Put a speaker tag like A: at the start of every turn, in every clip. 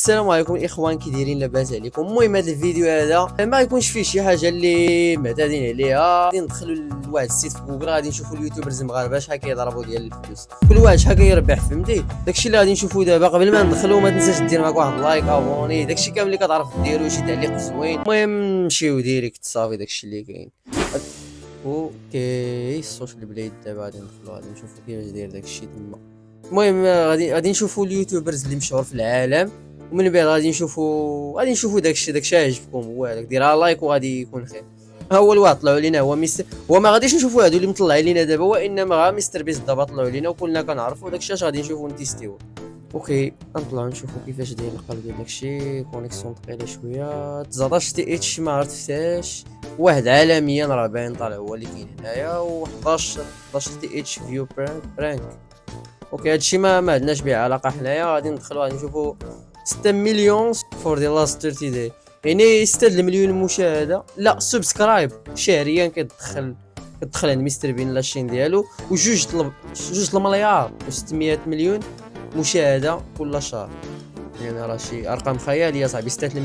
A: السلام عليكم الاخوان، كي دايرين؟ لاباس عليكم؟ المهم هذا الفيديو هذا ما يكونش فيه شي حاجه اللي معتادين عليها. غادي ندخلوا لواحد السيت في جوجل، غادي نشوفوا اليوتيوبرز المغاربه شحال كيضربوا ديال الفلوس، كل واحد شحال كيربح، فهمتي؟ داكشي اللي غادي نشوفوا دابا. قبل ما ندخلوا ما تنساش دير معاك واحد لايك، ابوني، داكشي كامل اللي كتعرف ديرو، شي تعليق زوين. المهم نمشيو ديريكت صافي، داكشي اللي كاين. اوكي السوشيال بليد. دابا غادي ندخلوا غادي نشوفوا كيفاش داير داكشي تما. المهم غادي نشوفوا اليوتيوبرز اللي مشهور في العالم، ومن بعد غادي نشوفوا داكشي عجبكم هو هذاك، ديرها لايك وغادي يكون خير. ها هو الواحد طلعوا لينا هو ميستر، وما غاديش نشوفوا هادو اللي مطلعين لينا دابا، وانما غا مستر بيست دابا طلعوا لينا وكلنا كنعرفوا داكشي اش غادي نشوفوا نتيستيو. اوكي غنطلعوا نشوفوا كيفاش داير القلب ديال داكشي. كونيكسيون ثقيله شويه، 19 تي اتش ما عرفتهاش. واحد عالميا راه باين طالع هو اللي كاين هنايا، و11 تي اتش فيو برانك. اوكي هادشي ما عندناش به علاقه حنايا. غادي ندخلوا غادي نشوفوا 6 مليون فور دي لاست 30 داي، يعني 6 المليون مشاهده، لا سبسكرايب شهريا. كتدخل عند مستر بين لاشين ديالو، جوج المليار و600 مليون مشاهده كل شهر. يعني راه شي ارقام خياليه صاحبي. 6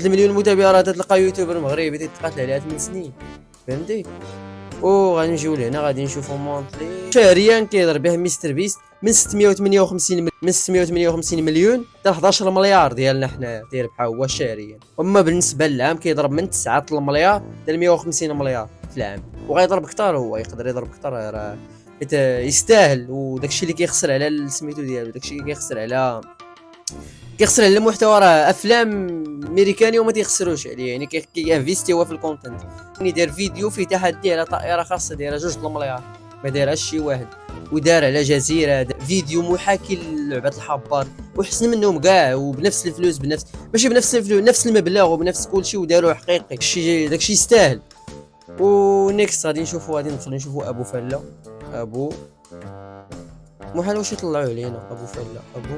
A: المليون متابع، راه تلقى يوتيوبر مغربي تيتقاتل عليها 8 سنين، فهمتي؟ غادي نجيو لهنا غادي نشوفوا مونطلي شهريا كيضرب به مستر بيست من 658 مليون حتى 11 مليار ديالنا حنايا تيربحها هو شهريا. اما بالنسبه للعام كيضرب من 9 المليار حتى 150 مليار في العام، وغيضرب اكثر، هو يقدر يضرب اكثر، راه يستاهل. وداكشي اللي كيخسر على سميتو ديالو، داكشي اللي كيخسر على المحتوى، راه افلام امريكاني وما تيخسروش عليه، يعني كينفيستي هو في الكونتنت. يعني دار فيديو فيه تحدي على طائره خاصه دايره 2 المليار، ما دارهاش شي واحد، ودار على جزيره فيديو محاكي للعبه الحبار وحسن منهم كاع، وبنفس الفلوس، ماشي بنفس الفلوس، نفس المبلغ وبنفس كلشي، وداروه حقيقي. داكشي يستاهل. ونيكست غادي ندخلو نشوفوا ابو فله. ابو محال واش يطلعوا علينا ابو فله. ابو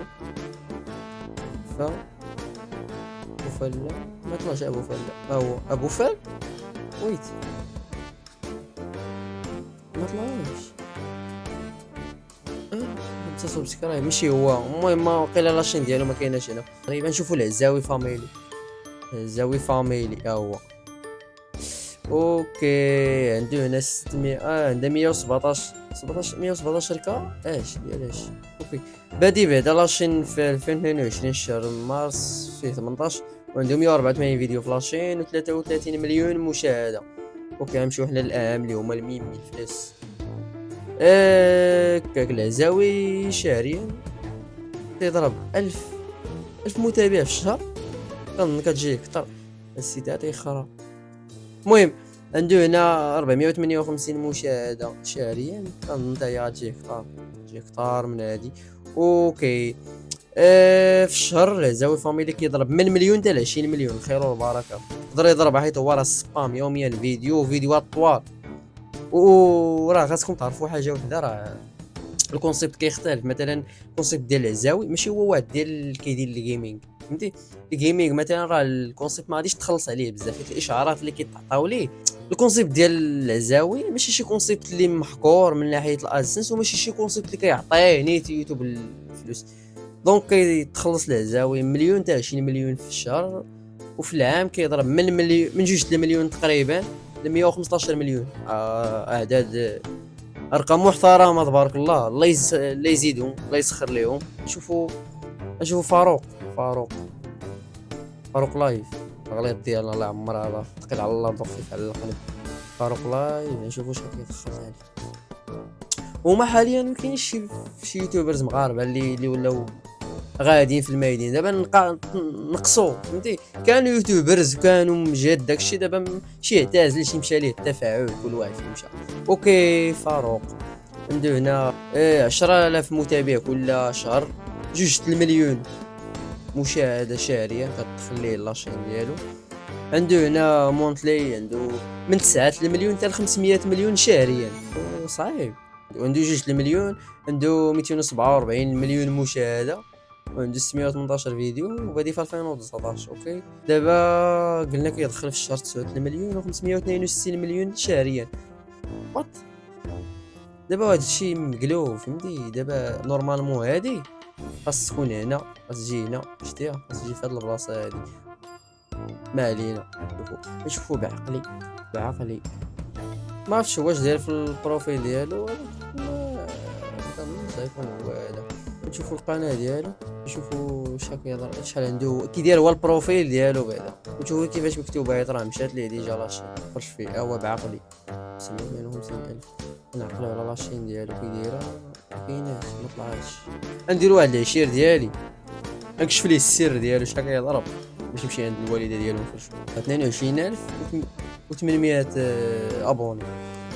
A: فله ما طلعش ابو فله. هو ابو فل ويت ما طلعوش. انت سبسكرايب ماشي هو. المهم واقيلا لاشين ديالو ما كايناش هنا تقريبا. نشوفوا العزاوي فاميلي. هو اوكي عنده هنا 600 عنده 117 كا ديالاش. اوكي بادي بعدا لاشين في 2022 شهر مارس فيه 18، وعنده 184 فيديو في لاشين و33 مليون مشاهده. اوكي غنمشيو حنا للاهم اللي هما الميم الفلوس. كاك العزاوي شهريا تيضرب 1000 متابع في الشهر، كنظن كتجي اكثر، السيتات يخرا. المهم عنده هنا 458 مشاهده شهريا، كنظن حتى هي غتجي اكثر من هادي. اوكي في الشهر العزاوي فاميلي كيضرب من مليون حتى ل 20 مليون، خير والبركه. يقدر يضرب حيت هو راه سبام يوميا فيديوهات طوال. وراه خاصكم تعرفوا حاجه وحده، راه الكونسيبت كيختلف. مثلا الكونسيبت ديال العزاوي ماشي هو واحد ديال كيدير الجيمنج، فهمتي؟ الجيمنج مثلا راه الكونسيبت ما غاديش تخلص عليه بزاف، حيت الاشعارات اللي كيتعطاو ليه. الكونسيبت ديال العزاوي ماشي شي كونسيبت اللي محكور من ناحيه الادسنس، وماشي شي كونسيبت اللي كيعطيه نيت يوتيوب الفلوس. دونك كيتخلص العزاوي مليون حتى 20 مليون في الشهر، وفي العام كيضرب من 2 مليون تقريبا ل 115 مليون. اعداد ارقام محترمه تبارك الله. الله يزيدهم، الله يسخر لهم. نشوفوا فاروق لايف. الغليط ديالنا الله يعمر هذا، ثقيل على الله خفيف على القلب. فاروق لايف نشوفوا شحال كيدخل عليه. وما حاليا ما كاينش شي يوتيوبرز مغاربه اللي ولاو غاديين في الميدان. دابا نقصوا، فهمتي؟ كانوا يوتيوبرز وكانوا مجاد داكشي، دابا شي اعتزل، شي مشى ليه التفاعل، كل واحد فين مشى. اوكي فاروق عنده هنا 10,000 متابع كل شهر، 2 مليون مشاهده شهريا كتدخل ليه لاشين ديالو. عنده هنا مونتلي عنده من 9 مليون حتى 500 مليون شهريا، صعيب. عنده 2 مليون، عنده 247 مليون مشاهده، وعنده 618 فيديو، وبادي في 2019. اوكي دابا قلنا كيدخل في الشهر 9 مليون و562 مليون شهريا. دابا هادشي مقلوب، فهمتي؟ دابا نورمالمون هادي خاص تكون هنا، خاص تجي هنا، شتيها خاص تجي في هاد البلاصه هادي. ما علينا، نشوفو بعقلي بعقلي. ما عرفتش واش داير في البروفيل ديالو، ولكن ما كنظنش غيكون هو هذا. نشوفو القناه ديالو، نشوفو شحال عنده كيدير هو البروفيل ديالو بعدا، ونشوفو كيفاش مكتوبه. حيت راه مشات ليه ديجا لاشين، خرج فيه هو بعقلي 750,000. نعقلو على لاشين ديالو كي دايره، مكايناش ما طلعاتش. غنديرو واحد العشير ديالي، نكشف ليه السر ديالو شحال كيضرب، باش يمشي عند الوالده ديالو نفرشو. 22,800 ابوني.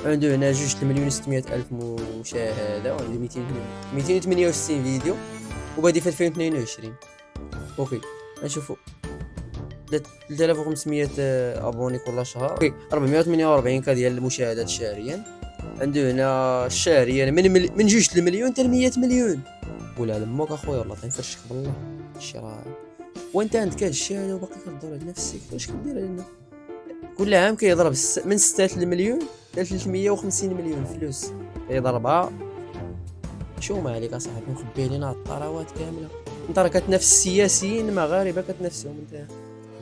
A: عنده هنا 2,600,000 مشاهده، وعنده 268 فيديو، وبادي في 2022. اوكي نشوفو 3,500 ابوني كل شهر. اوكي 448 ديال المشاهدات شهريا. عنده هنا شهريا من 2 المليون حتى 100 مليون. ولا لموك اخويا والله تنفرشك بالله. شي راه وانت عندك هاد الشيء هذا وباقي كدور على نفسك، واش كدير لنا؟ كل عام كيضرب من 6 المليون حتى 350 مليون فلوس كيضربها. شو ما عليك اصاحبي، مخبي علينا الثروات كامله. انت راه كتنافس السياسيين المغاربه، كتنافسهم انت.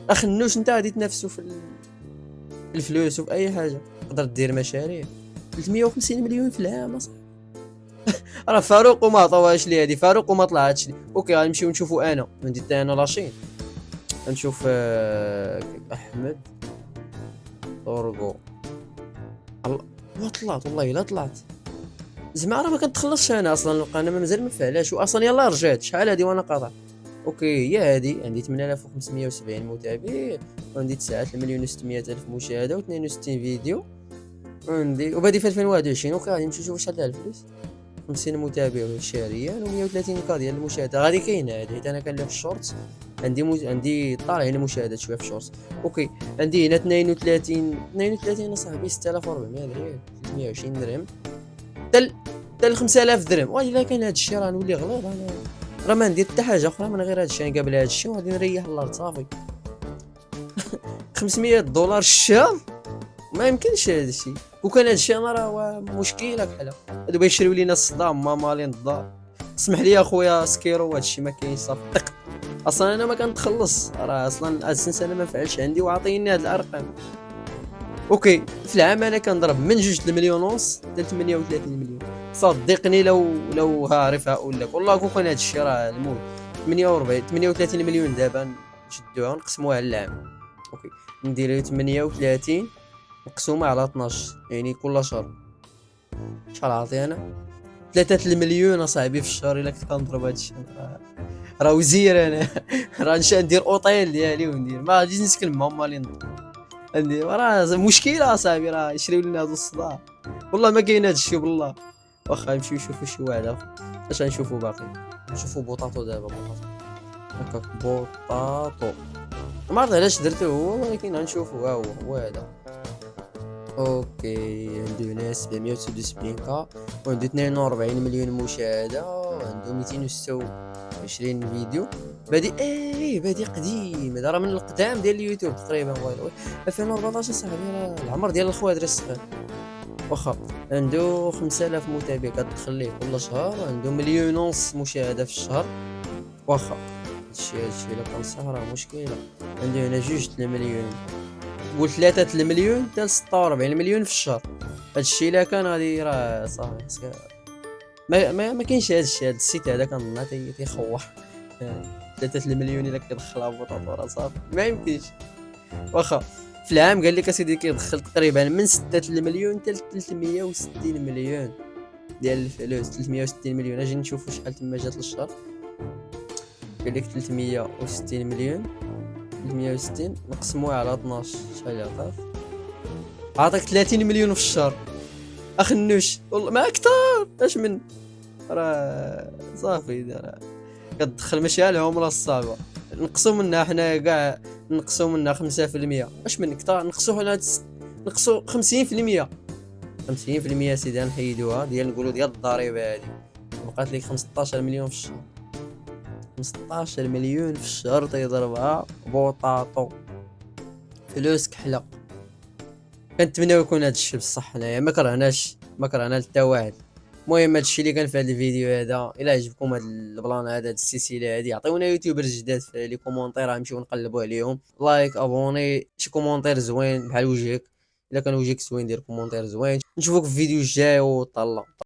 A: اخنوش انت غادي تنافسوا في الفلوس وفي اي حاجه. تقدر دير مشاريع 350 مليون في العام اصاحبي. راه فاروق وما عطاوهاش لي هادي، فاروق وما طلعتش لي. اوكي غنمشيو نشوفوا انا عندي حتى انا لاشين. نشوف احمد طورغو. طلعت والله الا طلعت. زعما راه ما كنتخلصش انا اصلا القناه، مازال ما فعلاش واصلا. يلا رجعت شحال هادي وانا قاطع. اوكي هي هادي عندي 8570 متابع، وعندي 9,600,000 مشاهده و62 فيديو، وعندي وبادي في 2021. اوكي غادي نمشيو نشوفوا شحال ديال الفلوس. 50 متابع شهريا و130 ديال المشاهده. غادي كاينه هادي حيت انا كنلعب في الشورت. عندي طالع هنا مشاهدات شويه في الشورت. اوكي عندي هنا 32 اصاحبي 6,400 ريال، 320 درهم حتى 5,000 درهم. والله كان هاد الشيء راه نولي غليظ انا. راه ما ندير حتى حاجه اخرى من غير هاد الشيء. نقابل هاد الشيء وغادي نريح الارض صافي. 500 دولار الشهر ما يمكنش هاد الشيء. وكان هاد الشيء انا راه مشكله بحال هادو بيشريو لينا الصدام مالين الدار. اسمح لي اخويا سكيرو، هاد الشيء ما كاينش صافي. اصلا انا ما كنتخلص، راه اصلا ادسنس انا ما فعلش عندي، وعطيني هاد الارقام. اوكي في العام انا كنضرب من 2 المليون ونص حتى 38 مليون. صدقني لو عارف هقول لك والله كون كان هاد الشيء راه الموت. 38 مليون دابا نشدوها نقسموها على العام. اوكي نديرو 38 مقسومه على 12، يعني كل شهر شحال عاطي انا؟ 3 المليون اصاحبي في الشهر. الا كنت كنضرب هاد الشيء راه وزير انا. راه نمشي ندير اوطيل ديالي وندير ما غاديش نسكن معهم مالين عندي. راه مشكله اصاحبي، راه يشريو لنا هذا الصداع. والله ما كاين هذا الشيء بالله. واخا نمشيو نشوفوا شي واحد اخر. اش غنشوفوا باقي؟ نشوفوا بوطاطو دابا. بوطاطو هكاك بوطاطو. ما عرفت علاش درته هو، ولكن غنشوفوا. ها هو هذا. اوكي عنده هنا 779 وعنده 42 مليون مشاهده، وعنده 226 فيديو. بادي قديم. هذا راه من القدام ديال اليوتيوب تقريبا. 2014 صاحبي، راه العمر ديال الخوادر الصغير. واخا عنده 5000 متابع كتدخل ليه كل شهر، وعنده 1,500,000 مشاهده في الشهر. واخا هادشي الا كان صح راه مشكله. عنده هنا 2 المليون، قول 3 المليون حتى 46 مليون في الشهر. هادشي الا كان غادي راه صافي. ما كاينش هاد السيت هذا كنظن تيخوح. 3 المليون الا كيدخلها بوطاطو راه صافي ما يمكنش. واخا في العام قال لك اسيدي كيدخل تقريبا من 6 المليون حتى 360 مليون ديال الفلوس. 360 مليون اجي نشوفوا شحال تما جات للشهر. قال لك 360 مليون. 360 نقسموها على 12 شحال عطاك؟ عطاك 30 مليون في الشهر. اخنوش والله ما اكثر. اش من راه صافي راه كتدخل ماشي على العمره الصعبه. نقصوا منها حنا كاع، نقصوا منها 5%. اش من كثر نقصوا حنا نقصوا 50%. 50% سيدي نحيدوها ديال نقولوا ديال الضريبه هذه. بقات لك 15 مليون في الشهر. 15 مليون في الشهر تيضربها بوطاطو. فلوس كحله. كنتمنى يكون هذا الشيء بصح. حنايا ما كرهنا حتى واحد، المهم هادشي اللي كان في هذا الفيديو هذا. الا عجبكم هذا البلان هذا، هاد السلسله هذه، عطيونا يوتيوبرز جداد في لي كومونتير، غنمشيو نقلبوا عليهم. لايك، ابوني، شي كومونتير زوين بحال وجهك. الا كان وجهك زوين دير كومونتير زوين. نشوفوك في الفيديو الجاي، وطلا.